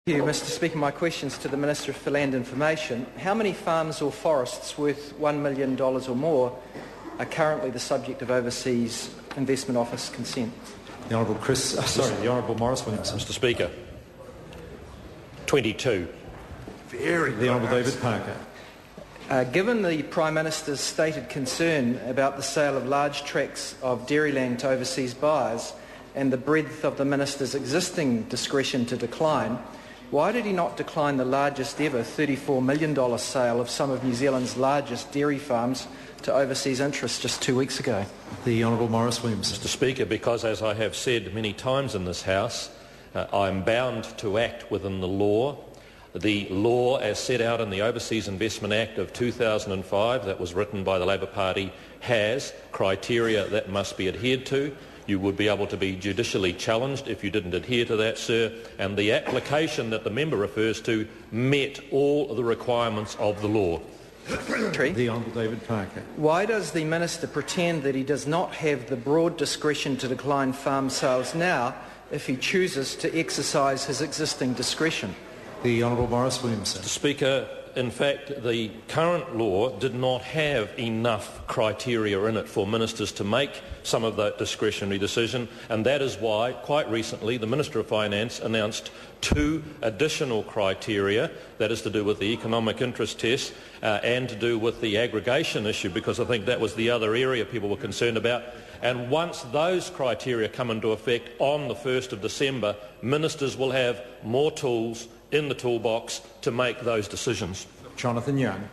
Thank you, Mr. Speaker. My question is to the Minister for Land Information. How many farms or forests worth $1 million or more are currently the subject of Overseas Investment Office consent? The Honourable Maurice Williamson. Mr. Speaker, 22. The Honourable David Parker. Given the Prime Minister's stated concern about the sale of large tracts of dairyland to overseas buyers and the breadth of the Minister's existing discretion to decline, why did he not decline the largest ever $34 million sale of some of New Zealand's largest dairy farms to overseas interests just 2 weeks ago? The Honourable Maurice Williamson. Mr. Speaker, because as I have said many times in this House, I am bound to act within the law. The law as set out in the Overseas Investment Act of 2005 that was written by the Labor Party has criteria that must be adhered to. You would be able to be judicially challenged if you didn't adhere to that, sir, and the application that the member refers to met all of the requirements of the law. The Honourable David Parker. Why does the Minister pretend that he does not have the broad discretion to decline farm sales now if he chooses to exercise his existing discretion? The Honourable Maurice Williamson. Mr. Speaker, in fact, the current law did not have enough criteria in it for ministers to make some of that discretionary decision, and that is why, quite recently, the Minister of Finance announced 2 additional criteria, that is to do with the economic interest test and to do with the aggregation issue, because I think that was the other area people were concerned about. And once those criteria come into effect on the 1st of December, ministers will have more tools in the toolbox to make those decisions. Jonathan Young.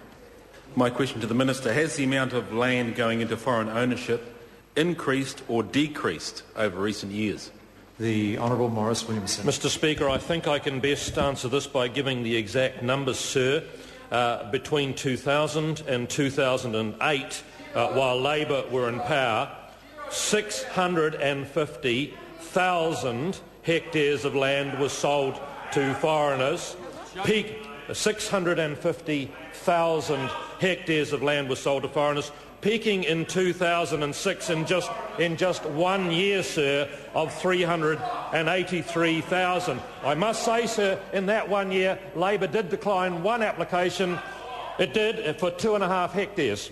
My question to the Minister, has the amount of land going into foreign ownership increased or decreased over recent years? The Honourable Maurice Williamson. Mr. Speaker, I think I can best answer this by giving the exact numbers, sir. Between 2000 and 2008, while Labor were in power, 650,000 hectares of land was sold to foreigners. 650,000 hectares of land was sold to foreigners, peaking in 2006 in just 1 year, sir, of 383,000. I must say, sir, in that 1 year, Labor did decline one application. It did for 2.5 hectares.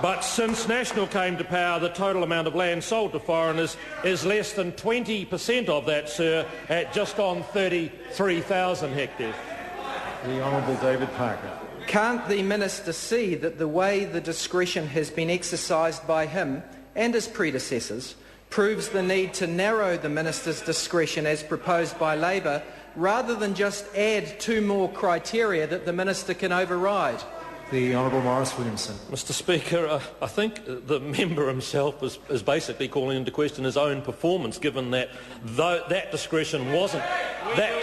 But since National came to power, the total amount of land sold to foreigners is less than 20% of that, sir, at just on 33,000 hectares. The Honourable David Parker. Can't the Minister see that the way the discretion has been exercised by him and his predecessors proves the need to narrow the Minister's discretion as proposed by Labor, rather than just add 2 more criteria that the Minister can override? The Honourable Maurice Williamson. Mr. Speaker, I think the member himself is basically calling into question his own performance, given that that discretion wasn't... That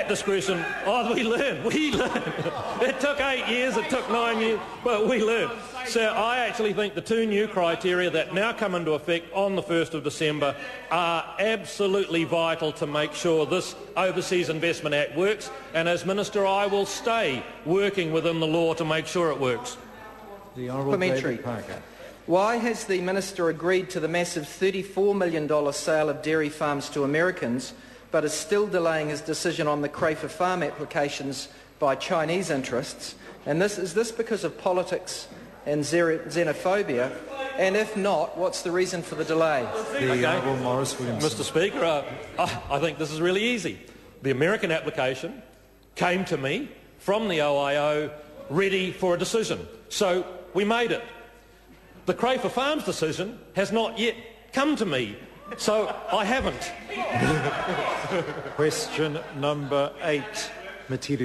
discretion... Oh, we learned. It took 8 years, it took 9 years, but we learned. So I actually think the 2 new criteria that now come into effect on the 1st of December are absolutely vital to make sure this Overseas Investment Act works, and as Minister I will stay working within the law to make sure it works. The Honourable David Parker. Why has the Minister agreed to the massive $34 million sale of dairy farms to Americans, but is still delaying his decision on the Crayford farm applications by Chinese interests? And is this because of politics and xenophobia? And if not, what's the reason for the delay? The Honourable Maurice Williamson. Mr. Speaker, I think this is really easy. The American application came to me from the OIO ready for a decision. So we made it. The Crayford Farms decision has not yet come to me, so I haven't. Question number 8. Material.